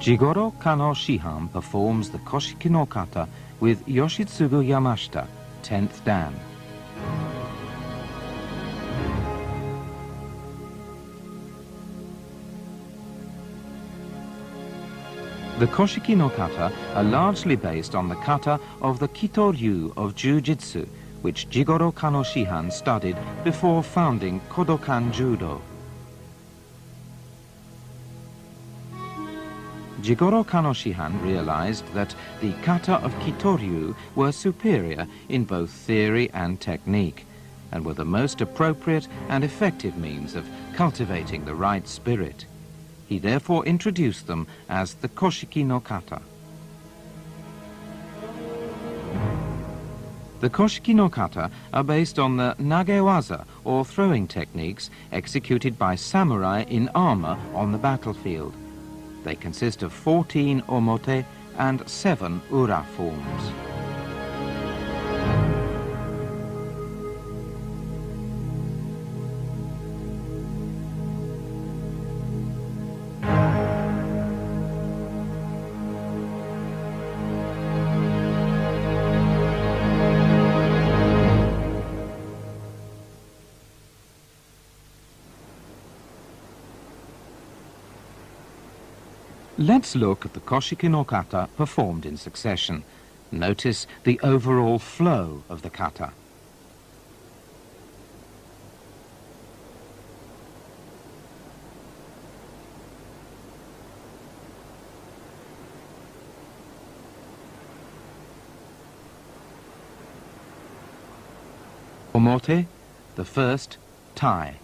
Jigoro Kano Shihan performs the Koshiki no Kata with Yoshitsugu Yamashita, 10th Dan. The Koshiki no Kata are largely based on the kata of the Kito-ryu of Jiu-Jitsu, which Jigoro Kano Shihan studied before founding Kodokan Judo. Jigoro Kano Shihan realized that the kata of Kito-ryu were superior in both theory and technique, and were the most appropriate and effective means of cultivating the right spirit. He therefore introduced them as the Koshiki no Kata. The Koshiki no Kata are based on the nagewaza, or throwing techniques, executed by samurai in armor on the battlefield. They consist of 14 omote and 7 ura forms. Let's look at the Koshiki no Kata performed in succession. Notice the overall flow of the kata. Omote, the first, tai.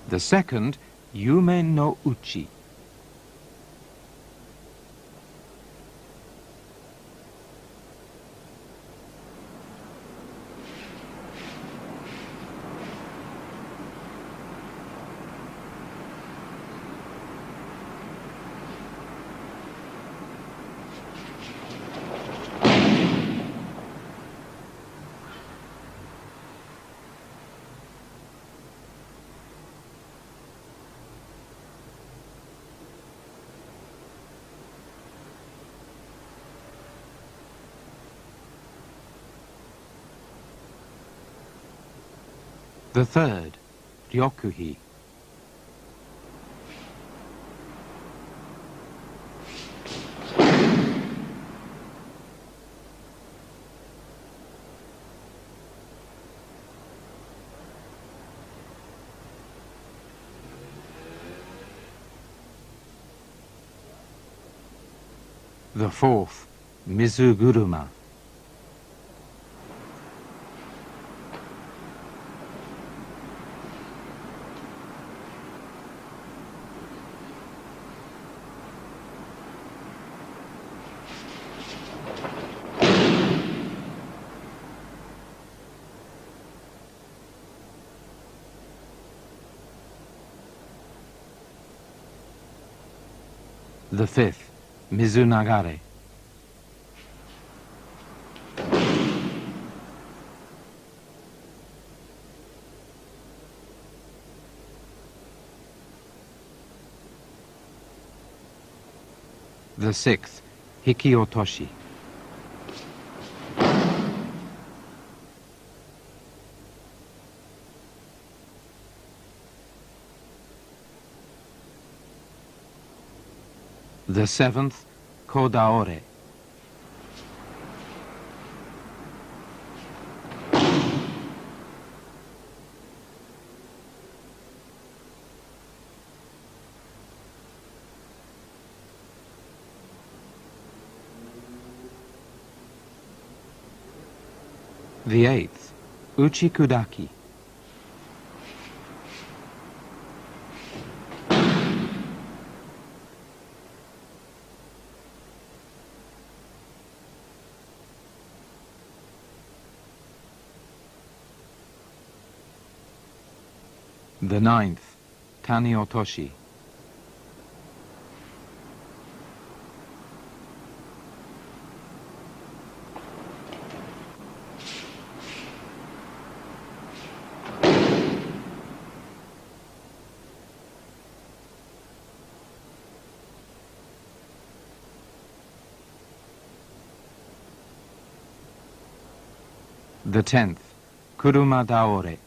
The second, Yume no Uchi. The third, Ryokuhi. The fourth, Mizuguruma. The fifth, Mizunagare. The sixth, Hikiotoshi. The seventh, Kodaore. The eighth, Uchikudaki. The 9th, Tani Otoshi. The 10th, Kuruma Daore.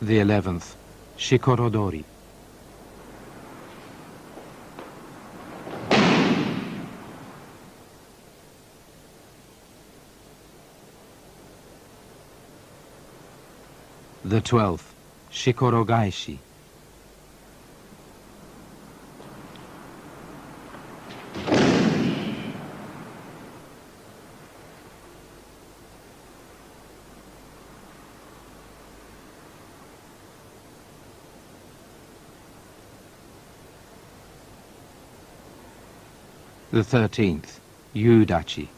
The 11th, Shikorodori. The 12th, Shikorogaishi. The 13th, Yudachi.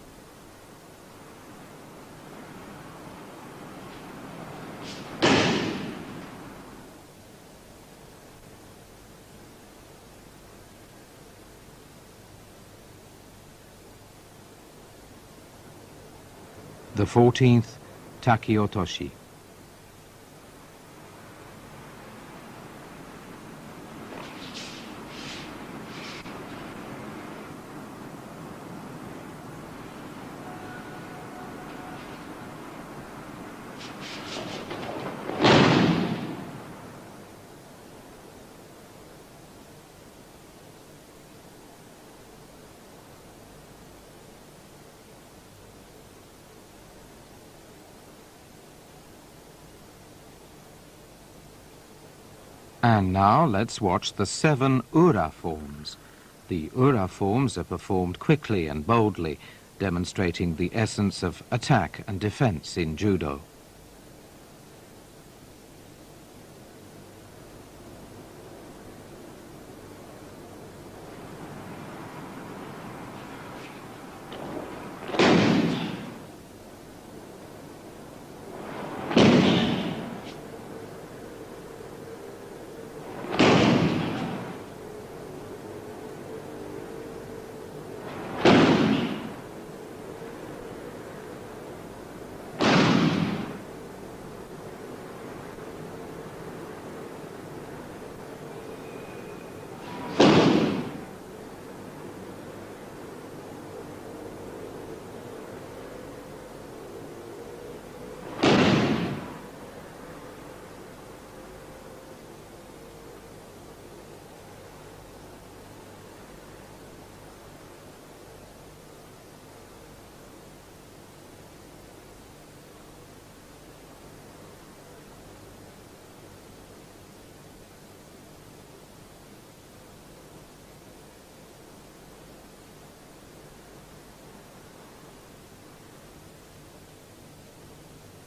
The 14th, Takiotoshi. And now let's watch the 7 ura forms. The ura forms are performed quickly and boldly, demonstrating the essence of attack and defense in judo.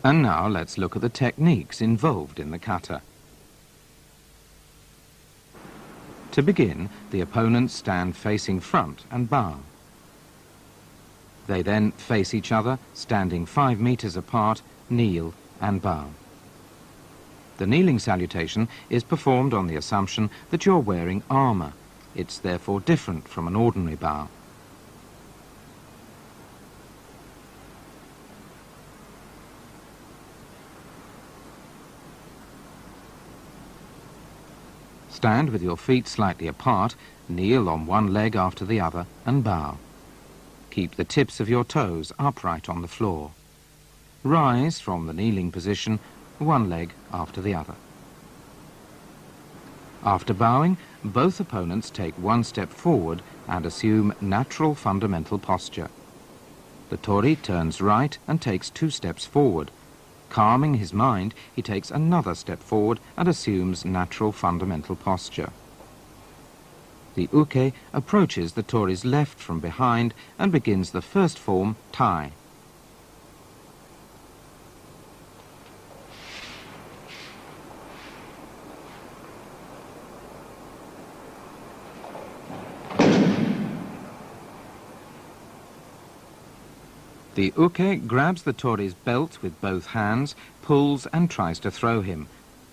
And now let's look at the techniques involved in the kata. To begin, the opponents stand facing front and bow. They then face each other, standing 5 meters apart, kneel and bow. The kneeling salutation is performed on the assumption that you're wearing armor. It's therefore different from an ordinary bow. Stand with your feet slightly apart, kneel on one leg after the other, and bow. Keep the tips of your toes upright on the floor. Rise from the kneeling position, one leg after the other. After bowing, both opponents take 1 step forward and assume natural fundamental posture. The tori turns right and takes 2 steps forward. Calming his mind, he takes another step forward and assumes natural fundamental posture. The uke approaches the tori's left from behind and begins the first form, tai. The uke grabs the tori's belt with both hands, pulls and tries to throw him.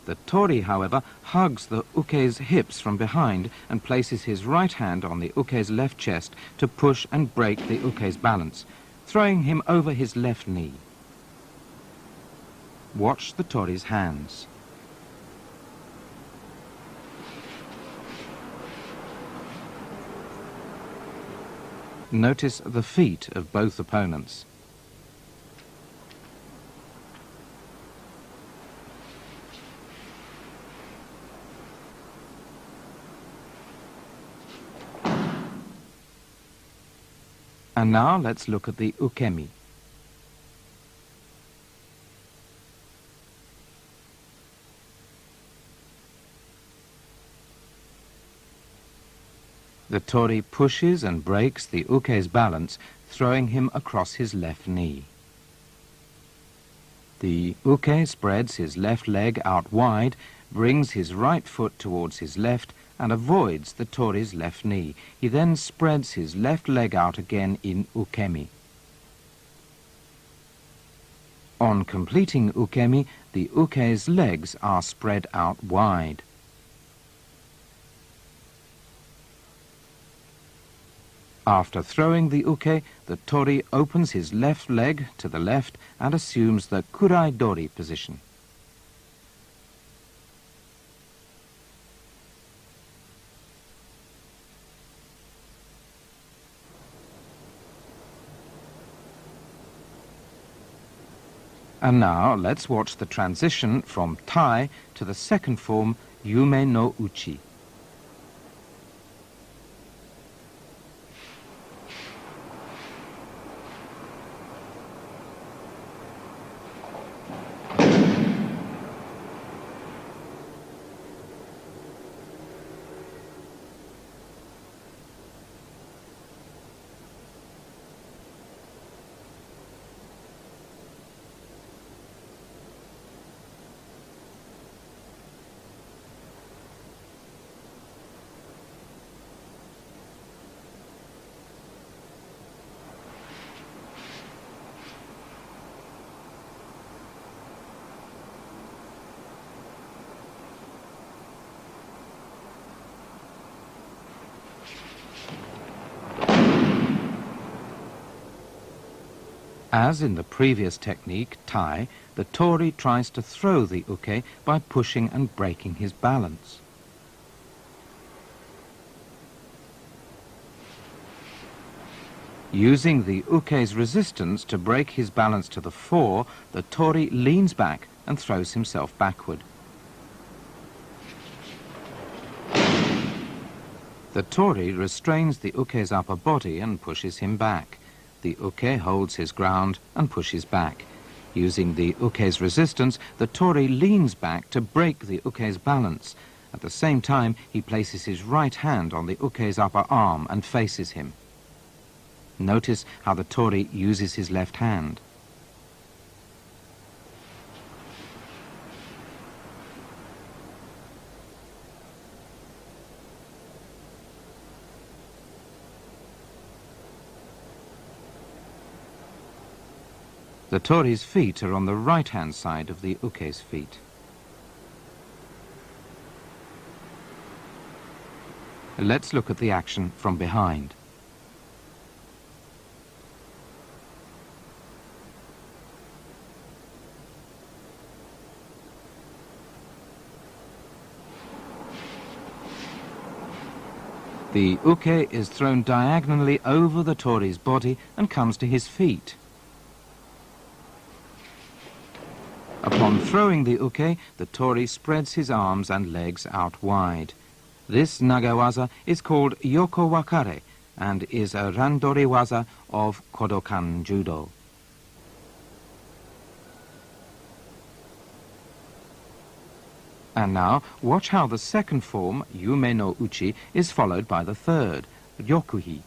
The tori, however, hugs the uke's hips from behind and places his right hand on the uke's left chest to push and break the uke's balance, throwing him over his left knee. Watch the tori's hands. Notice the feet of both opponents. And now let's look at the ukemi. The tori pushes and breaks the uke's balance, throwing him across his left knee. The uke spreads his left leg out wide, brings his right foot towards his left, and avoids the tori's left knee. He then spreads his left leg out again in ukemi. On completing ukemi, the uke's legs are spread out wide. After throwing the uke, the tori opens his left leg to the left and assumes the kurai dori position. And now let's watch the transition from tai to the second form, yume no uchi. As in the previous technique, tai, the tori tries to throw the uke by pushing and breaking his balance. Using the uke's resistance to break his balance to the fore, the tori leans back and throws himself backward. The tori restrains the uke's upper body and pushes him back. The uke holds his ground and pushes back. Using the uke's resistance, the tori leans back to break the uke's balance. At the same time, he places his right hand on the uke's upper arm and faces him. Notice how the tori uses his left hand. The tori's feet are on the right-hand side of the uke's feet. Let's look at the action from behind. The uke is thrown diagonally over the tori's body and comes to his feet. Upon throwing the uke, the tori spreads his arms and legs out wide. This nagawaza is called yoko wakare and is a randori waza of Kodokan Judo. And now, watch how the second form, Yume no Uchi, is followed by the third, Ryokuhi.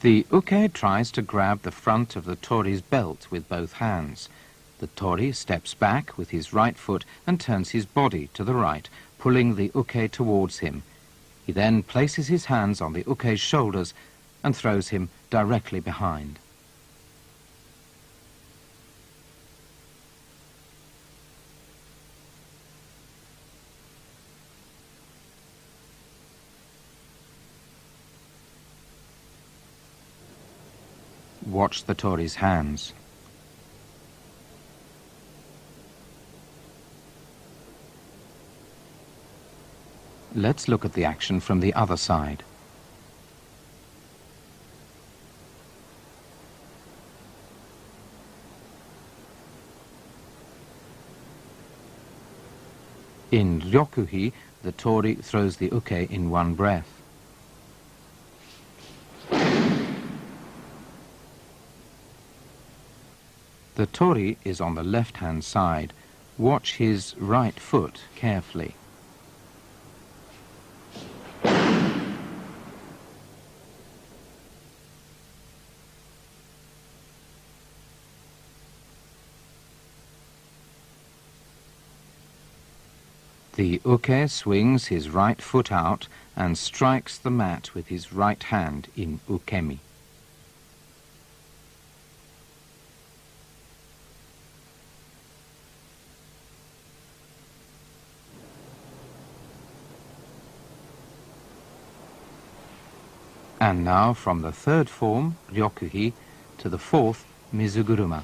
The uke tries to grab the front of the tori's belt with both hands. The tori steps back with his right foot and turns his body to the right, pulling the uke towards him. He then places his hands on the uke's shoulders and throws him directly behind. Watch the tori's hands. Let's look at the action from the other side. In Ryokuhi, the tori throws the uke in one breath. The tori is on the left-hand side. Watch his right foot carefully. The uke swings his right foot out and strikes the mat with his right hand in ukemi. And now from the third form, Ryokuhi, to the fourth, Mizuguruma.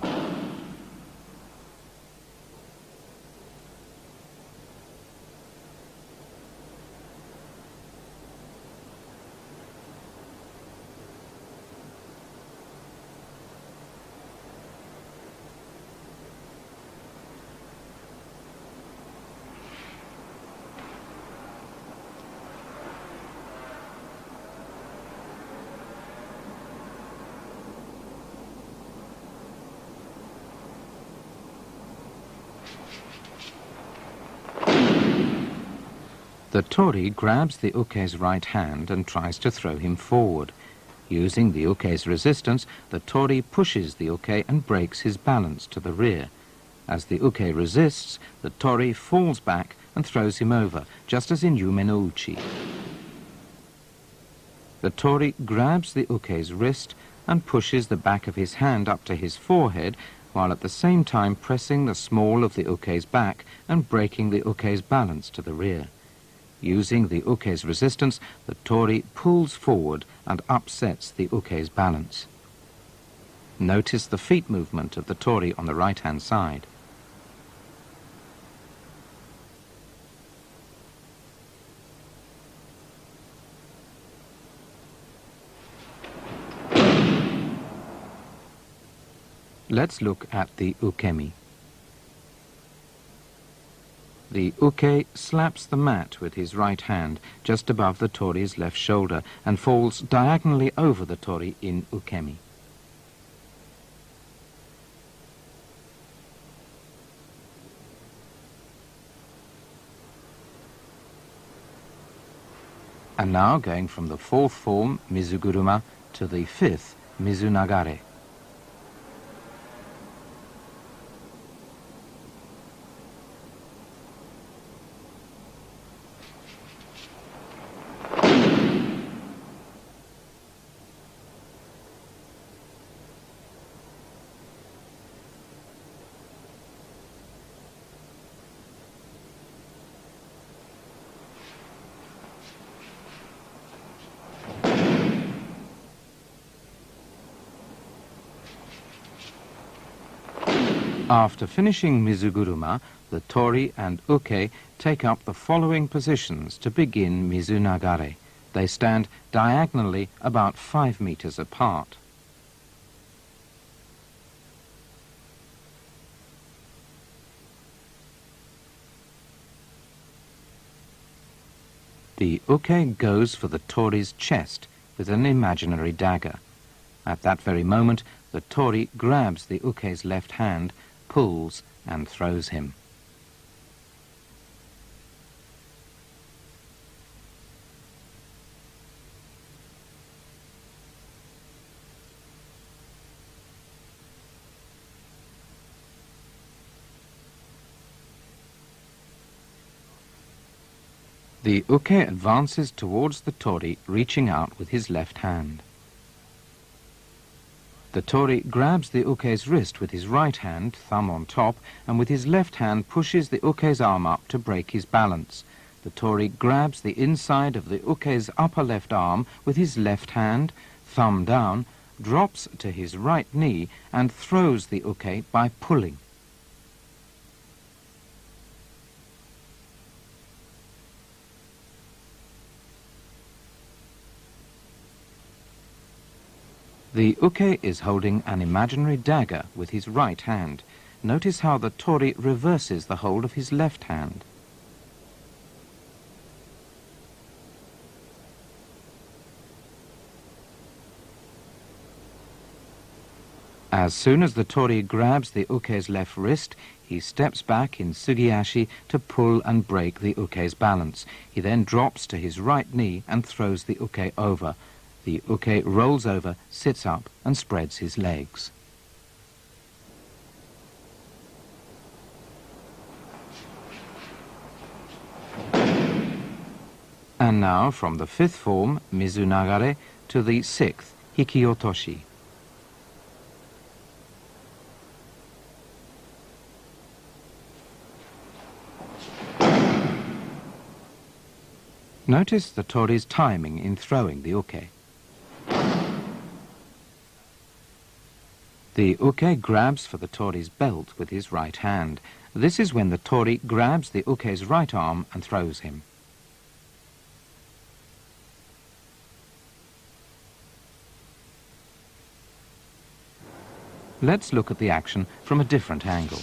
The tori grabs the uke's right hand and tries to throw him forward. Using the uke's resistance, the tori pushes the uke and breaks his balance to the rear. As the uke resists, the tori falls back and throws him over, just as in Yume no Uchi. The tori grabs the uke's wrist and pushes the back of his hand up to his forehead, while at the same time pressing the small of the uke's back and breaking the uke's balance to the rear. Using the uke's resistance, the tori pulls forward and upsets the uke's balance. Notice the feet movement of the tori on the right-hand side. Let's look at the ukemi. The uke slaps the mat with his right hand just above the tori's left shoulder and falls diagonally over the tori in ukemi. And now going from the fourth form, Mizuguruma, to the fifth, Mizunagare. After finishing Mizuguruma, the tori and uke take up the following positions to begin Mizunagare. They stand diagonally about 5 meters apart. The uke goes for the tori's chest with an imaginary dagger. At that very moment, the tori grabs the uke's left hand, pulls, and throws him. The uke advances towards the tori, reaching out with his left hand. The tori grabs the uke's wrist with his right hand, thumb on top, and with his left hand pushes the uke's arm up to break his balance. The tori grabs the inside of the uke's upper left arm with his left hand, thumb down, drops to his right knee, and throws the uke by pulling. The uke is holding an imaginary dagger with his right hand. Notice how the tori reverses the hold of his left hand. As soon as the tori grabs the uke's left wrist, he steps back in sugiashi to pull and break the uke's balance. He then drops to his right knee and throws the uke over. The uke rolls over, sits up, and spreads his legs. And now, from the fifth form, Mizunagare, to the sixth, Hikiotoshi. Notice the tori's timing in throwing the uke. The uke grabs for the tori's belt with his right hand. This is when the tori grabs the uke's right arm and throws him. Let's look at the action from a different angle.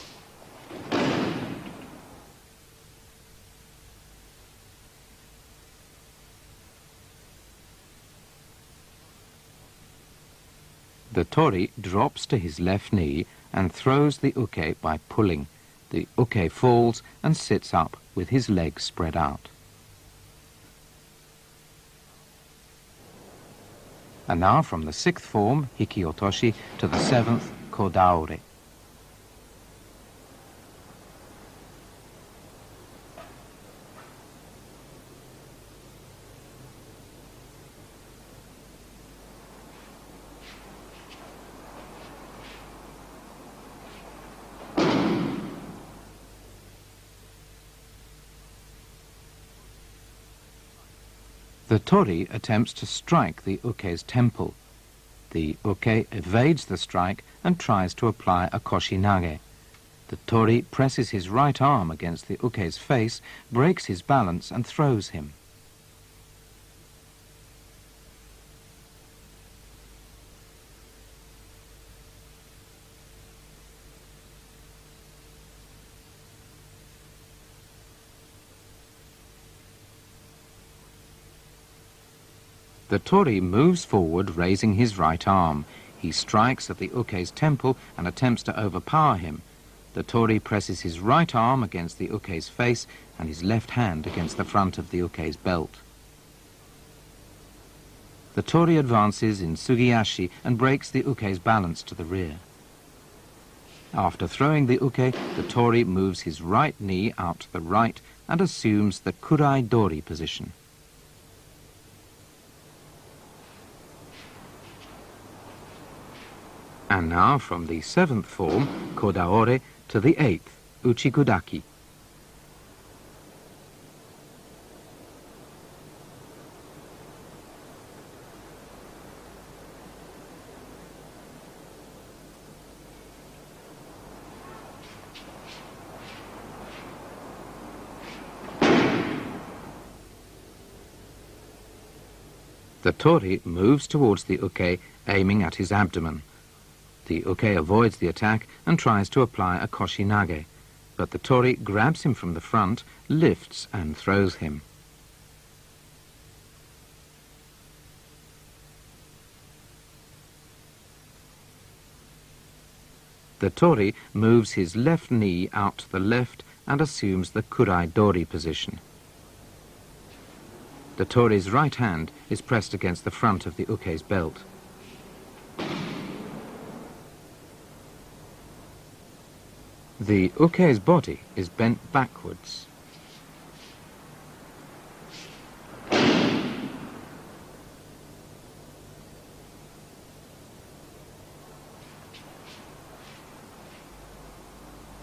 The tori drops to his left knee and throws the uke by pulling. The uke falls and sits up with his legs spread out. And now from the sixth form, Hikiotoshi, to the seventh, Kodaore. The tori attempts to strike the uke's temple. The uke evades the strike and tries to apply a koshinage. The tori presses his right arm against the uke's face, breaks his balance and throws him. The tori moves forward, raising his right arm. He strikes at the uke's temple and attempts to overpower him. The tori presses his right arm against the uke's face and his left hand against the front of the uke's belt. The tori advances in sugiashi and breaks the uke's balance to the rear. After throwing the uke, the tori moves his right knee out to the right and assumes the kurai dori position. And now from the seventh form, Kodaore, to the eighth, Uchikudaki. The tori moves towards the uke, aiming at his abdomen. The uke avoids the attack and tries to apply a koshinage, but the tori grabs him from the front, lifts and throws him. The tori moves his left knee out to the left and assumes the kurai-dori position. The tori's right hand is pressed against the front of the uke's belt. The uke's body is bent backwards.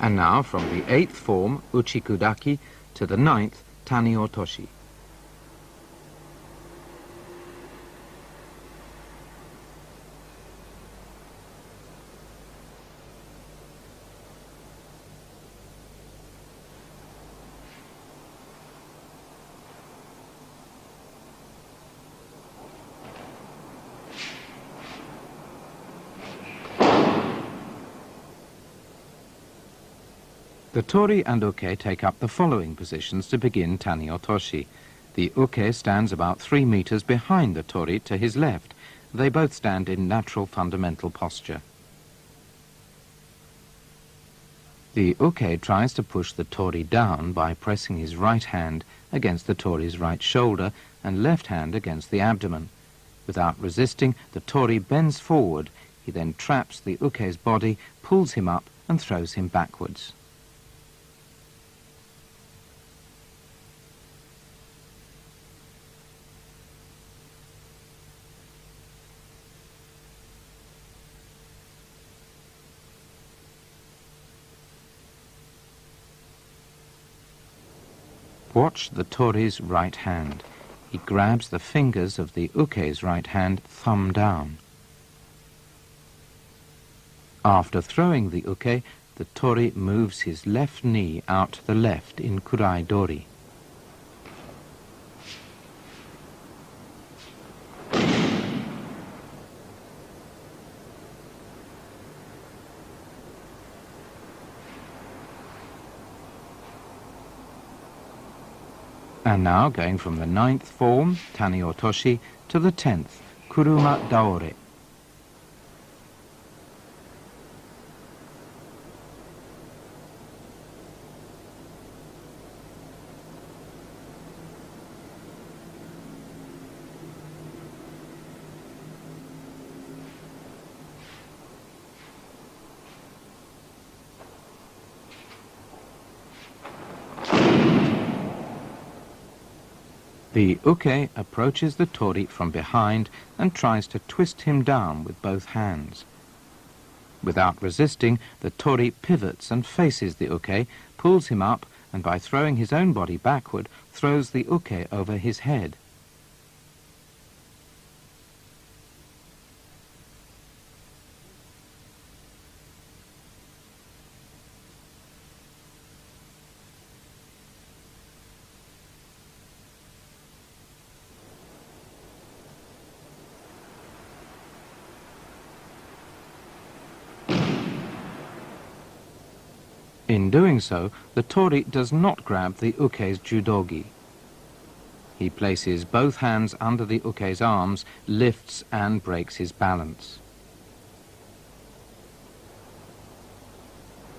And now from the 8th form, uchikudaki, to the 9th, tani-otoshi. The tori and uke take up the following positions to begin tani-otoshi. The uke stands about 3 meters behind the tori to his left. They both stand in natural fundamental posture. The uke tries to push the tori down by pressing his right hand against the tori's right shoulder and left hand against the abdomen. Without resisting, the tori bends forward. He then traps the uke's body, pulls him up and throws him backwards. Watch the tori's right hand. He grabs the fingers of the uke's right hand, thumb down. After throwing the uke, the tori moves his left knee out to the left in kurai-dori. And now going from the 9th form, tani-otoshi, to the 10th, kuruma-daore. The uke approaches the tori from behind and tries to twist him down with both hands. Without resisting, the tori pivots and faces the uke, pulls him up, and by throwing his own body backward, throws the uke over his head. In doing so, the tori does not grab the uke's judogi. He places both hands under the uke's arms, lifts and breaks his balance.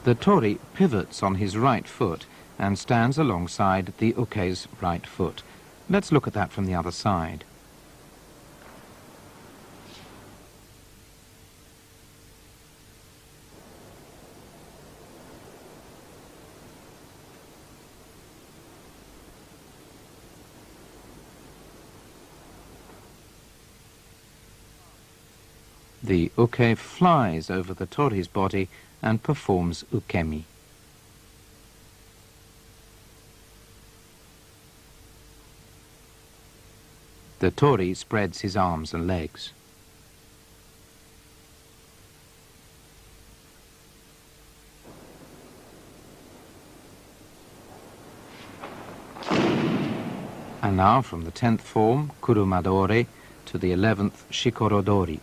The tori pivots on his right foot and stands alongside the uke's right foot. Let's look at that from the other side. The uke flies over the tori's body and performs ukemi. The tori spreads his arms and legs. And now from the 10th form, kuruma-daore, to the 11th shikorodori.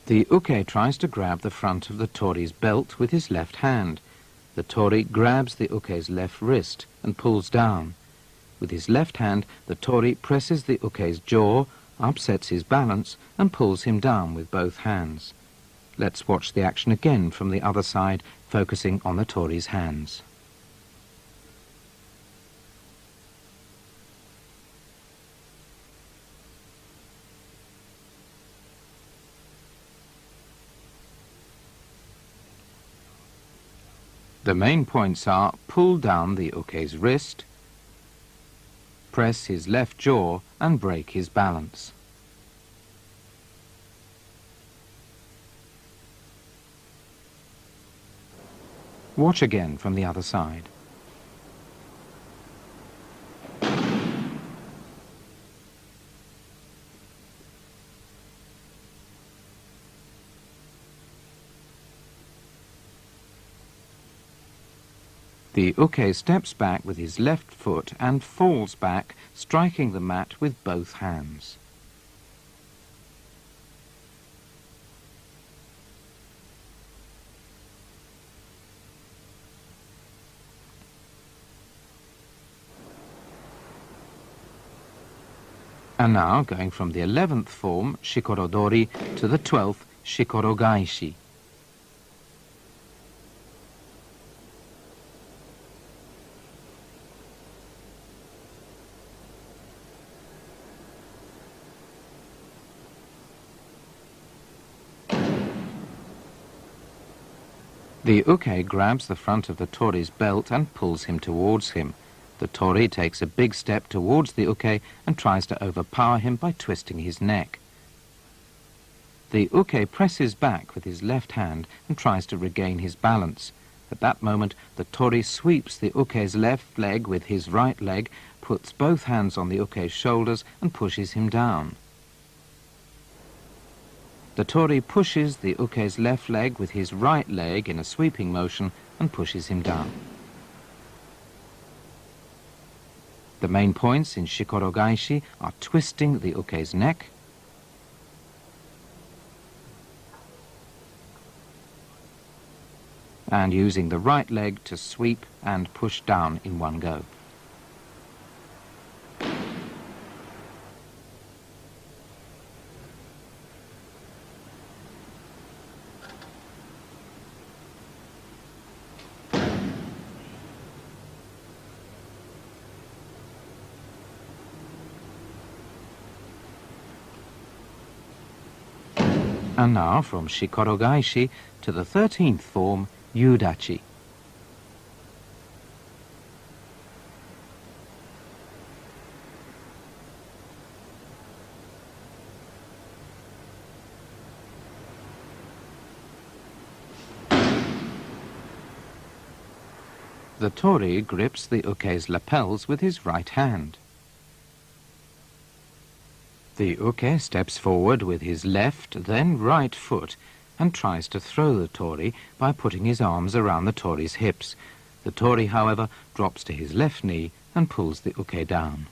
The uke tries to grab the front of the tori's belt with his left hand. The tori grabs the uke's left wrist and pulls down. With his left hand, the tori presses the uke's jaw, upsets his balance, and pulls him down with both hands. Let's watch the action again from the other side, focusing on the tori's hands. The main points are pull down the uke's wrist, press his left jaw and break his balance. Watch again from the other side. The uke steps back with his left foot and falls back, striking the mat with both hands. And now going from the 11th form, shikorodori, to the 12th, shikorogaishi. The uke grabs the front of the tori's belt and pulls him towards him. The tori takes a big step towards the uke and tries to overpower him by twisting his neck. The uke presses back with his left hand and tries to regain his balance. At that moment, the tori sweeps the uke's left leg with his right leg, puts both hands on the uke's shoulders and pushes him down. The tori pushes the uke's left leg with his right leg in a sweeping motion and pushes him down. The main points in shikorogaishi are twisting the uke's neck, and using the right leg to sweep and push down in one go. And now from shikorogaishi to the 13th form, yudachi. The tori grips the uke's lapels with his right hand. The uke steps forward with his left, then right foot and tries to throw the tori by putting his arms around the tori's hips. The tori, however, drops to his left knee and pulls the uke down.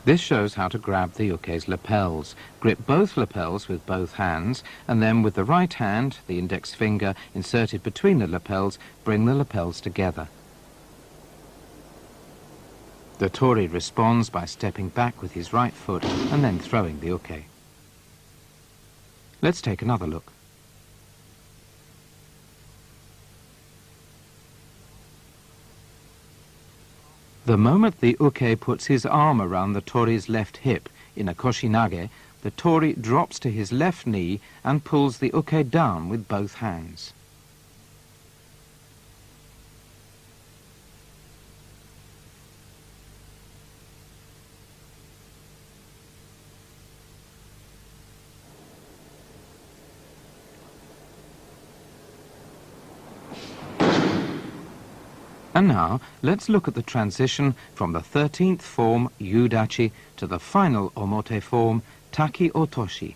This shows how to grab the uke's lapels. Grip both lapels with both hands, and then with the right hand, the index finger inserted between the lapels, bring the lapels together. The tori responds by stepping back with his right foot and then throwing the uke. Let's take another look. The moment the uke puts his arm around the tori's left hip in a koshinage, the tori drops to his left knee and pulls the uke down with both hands. And now, let's look at the transition from the 13th form, Yudachi, to the final omote form, Taki Otoshi.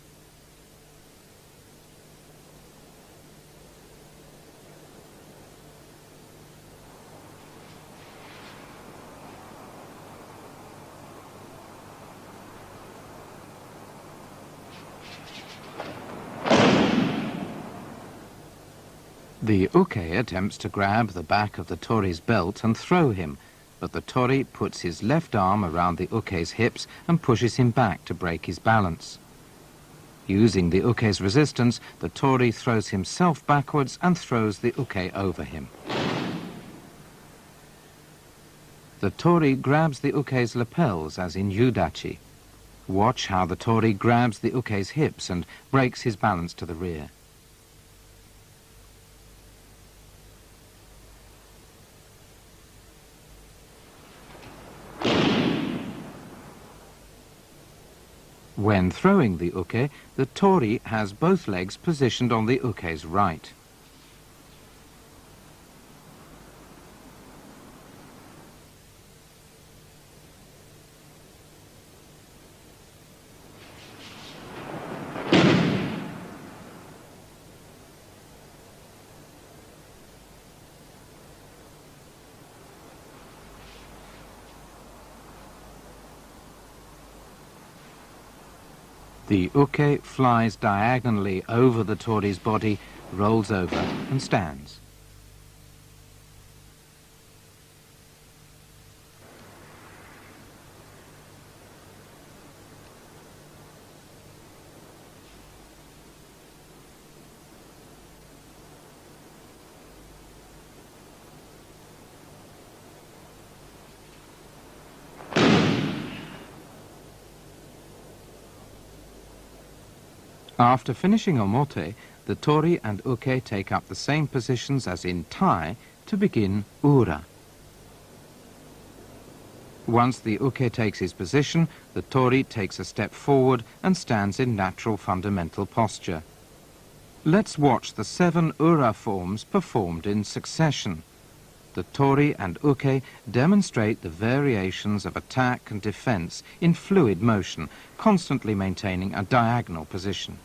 The uke attempts to grab the back of the tori's belt and throw him, but the tori puts his left arm around the uke's hips and pushes him back to break his balance. Using the uke's resistance, the tori throws himself backwards and throws the uke over him. The tori grabs the uke's lapels as in Yudachi. Watch how the tori grabs the uke's hips and breaks his balance to the rear. When throwing the uke, the tori has both legs positioned on the uke's right. The uke flies diagonally over the tori's body, rolls over and stands. After finishing omote, the tori and uke take up the same positions as in tai to begin ura. Once the uke takes his position, the tori takes a step forward and stands in natural fundamental posture. Let's watch the 7 ura forms performed in succession. The tori and uke demonstrate the variations of attack and defense in fluid motion, constantly maintaining a diagonal position.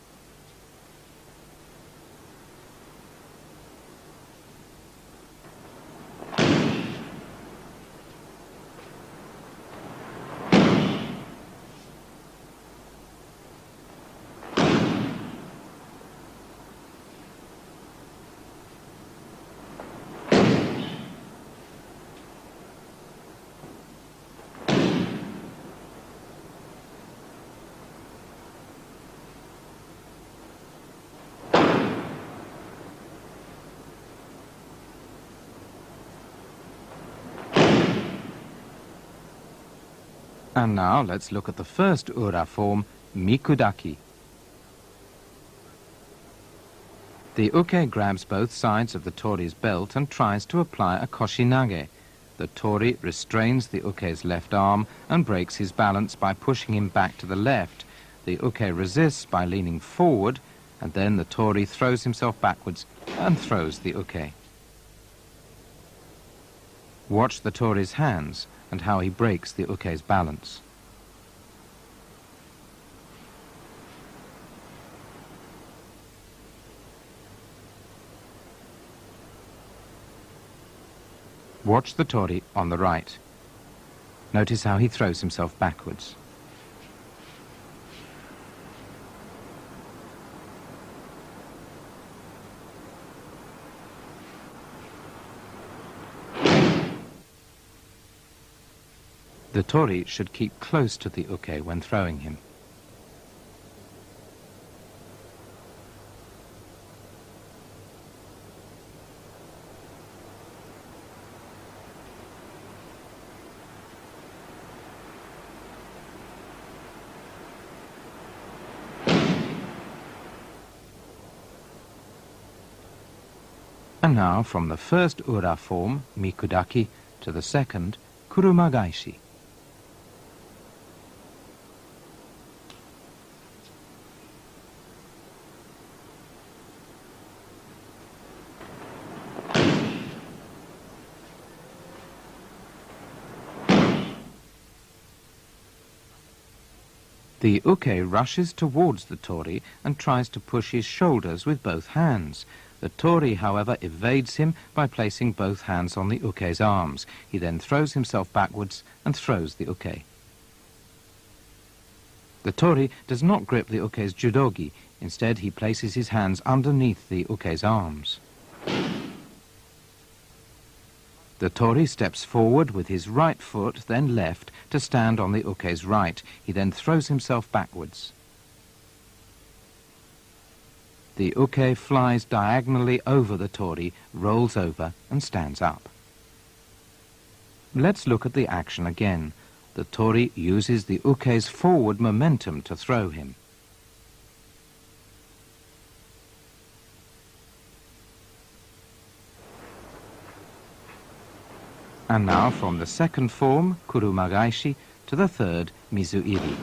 And now let's look at the first ura form, mikudaki. The uke grabs both sides of the tori's belt and tries to apply a koshinage. The tori restrains the uke's left arm and breaks his balance by pushing him back to the left. The uke resists by leaning forward, and then the tori throws himself backwards and throws the uke. Watch the tori's hands and how he breaks the uke's balance. Watch the tori on the right. Notice how he throws himself backwards. The tori should keep close to the uke when throwing him. And now from the first ura form, mikudaki, to the second, kurumagaishi. The uke rushes towards the tori and tries to push his shoulders with both hands. The tori, however, evades him by placing both hands on the uke's arms. He then throws himself backwards and throws the uke. The tori does not grip the uke's judogi. Instead, he places his hands underneath the uke's arms. The tori steps forward with his right foot, then left, to stand on the uke's right. He then throws himself backwards. The uke flies diagonally over the tori, rolls over and stands up. Let's look at the action again. The tori uses the uke's forward momentum to throw him. And now from the second form, kurumagaishi, to the third, mizuiri.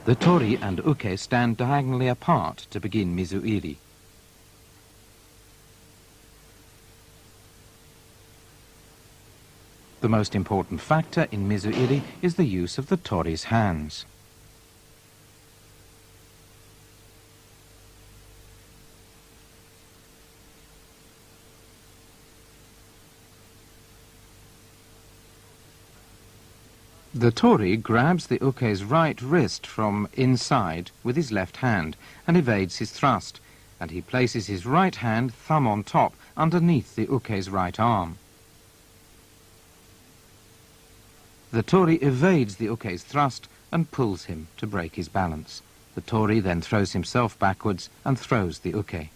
The tori and uke stand diagonally apart to begin mizuiri. The most important factor in mizuiri is the use of the tori's hands. The tori grabs the uke's right wrist from inside with his left hand and evades his thrust, and he places his right hand, thumb on top, underneath the uke's right arm. The tori evades the uke's thrust and pulls him to break his balance. The tori then throws himself backwards and throws the uke.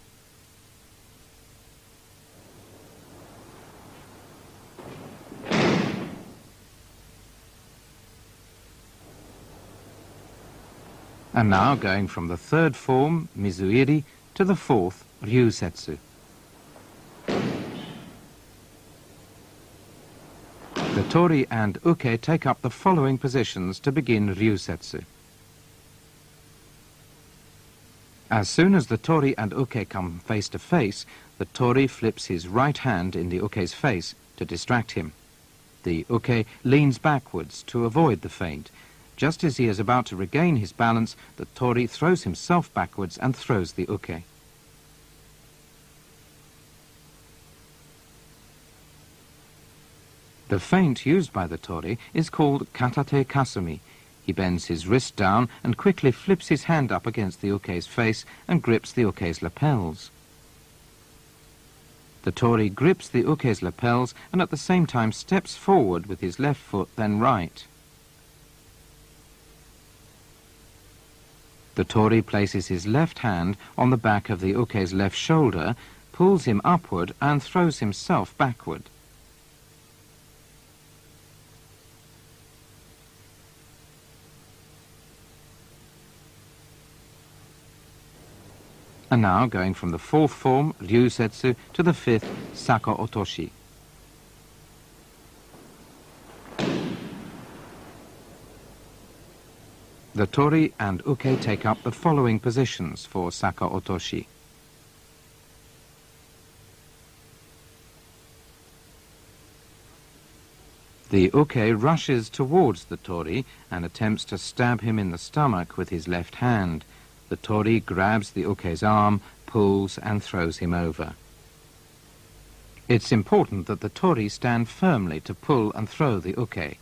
And now going from the third form, mizuiri, to the fourth, ryusetsu. The tori and uke take up the following positions to begin ryusetsu. As soon as the tori and uke come face to face, the tori flips his right hand in the uke's face to distract him. The uke leans backwards to avoid the feint. Just as he is about to regain his balance, the tori throws himself backwards and throws the uke. The feint used by the tori is called Kata kasumi. He bends his wrist down and quickly flips his hand up against the uke's face and grips the uke's lapels. The tori grips the uke's lapels and at the same time steps forward with his left foot, then right. The tori places his left hand on the back of the uke's left shoulder, pulls him upward and throws himself backward. And now going from the fourth form, ryusetsu, to the fifth, saka otoshi. The tori and uke take up the following positions for saka otoshi. The uke rushes towards the tori and attempts to stab him in the stomach with his left hand. The tori grabs the uke's arm, pulls and throws him over. It's important that the tori stand firmly to pull and throw the uke.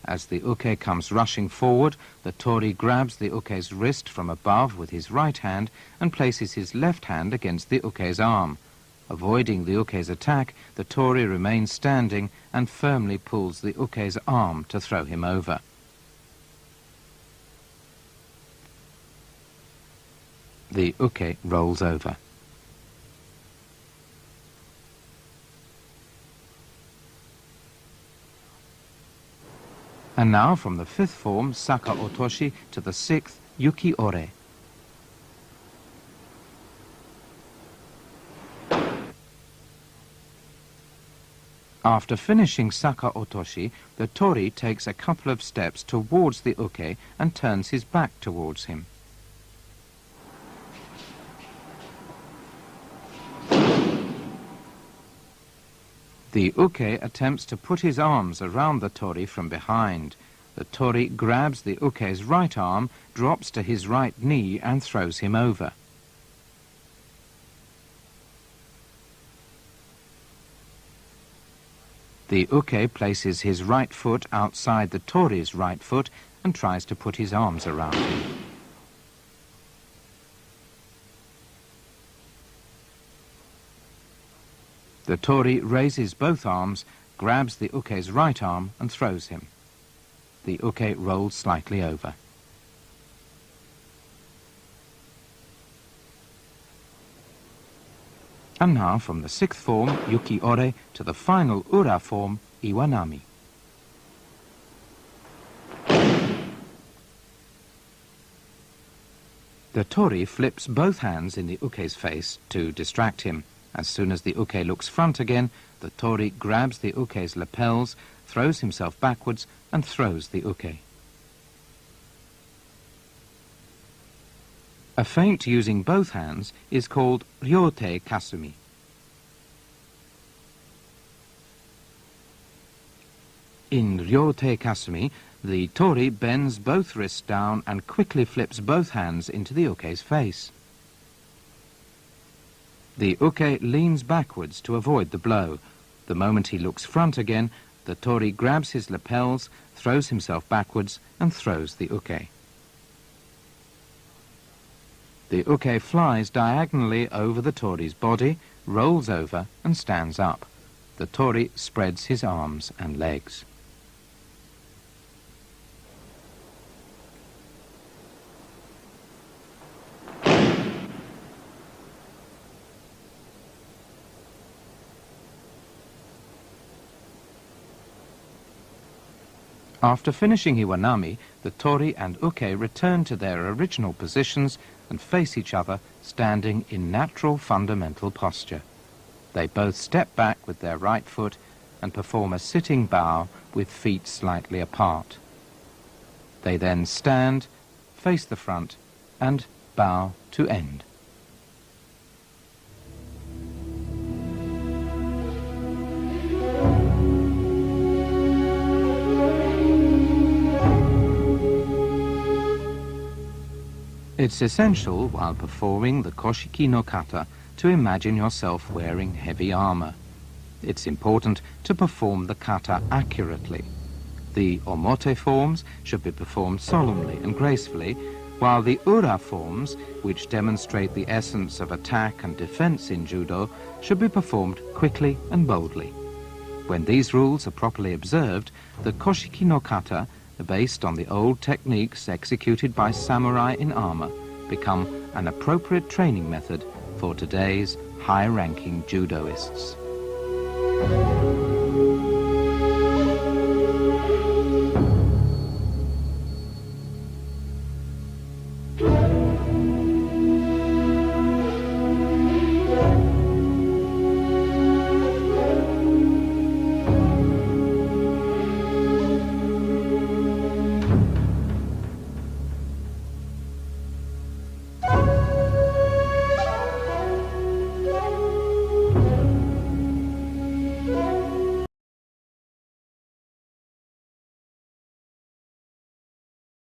As the uke comes rushing forward, the tori grabs the uke's wrist from above with his right hand and places his left hand against the uke's arm. Avoiding the uke's attack, the tori remains standing and firmly pulls the uke's arm to throw him over. The uke rolls over. And now from the fifth form, saka otoshi, to the sixth, yuki ore. After finishing saka otoshi, the tori takes a couple of steps towards the uke and turns his back towards him. The uke attempts to put his arms around the tori from behind. The tori grabs the uke's right arm, drops to his right knee and throws him over. The uke places his right foot outside the tori's right foot and tries to put his arms around him. The tori raises both arms, grabs the uke's right arm and throws him. The uke rolls slightly over. And now from the sixth form, yuki-ore, to the final ura form, iwanami. The tori flips both hands in the uke's face to distract him. As soon as the uke looks front again, the tori grabs the uke's lapels, throws himself backwards and throws the uke. A feint using both hands is called ryote kasumi. In ryote kasumi, the tori bends both wrists down and quickly flips both hands into the uke's face. The uke leans backwards to avoid the blow. The moment he looks front again, the tori grabs his lapels, throws himself backwards and throws the uke. The uke flies diagonally over the tori's body, rolls over and stands up. The tori spreads his arms and legs. After finishing iwanami, the tori and uke return to their original positions and face each other, standing in natural fundamental posture. They both step back with their right foot and perform a sitting bow with feet slightly apart. They then stand, face the front, and bow to end. It's essential, while performing the Koshiki no Kata, to imagine yourself wearing heavy armor. It's important to perform the kata accurately. The omote forms should be performed solemnly and gracefully, while the ura forms, which demonstrate the essence of attack and defense in judo, should be performed quickly and boldly. When these rules are properly observed, the Koshiki no Kata, based on the old techniques executed by samurai in armor, become an appropriate training method for today's high-ranking judoists.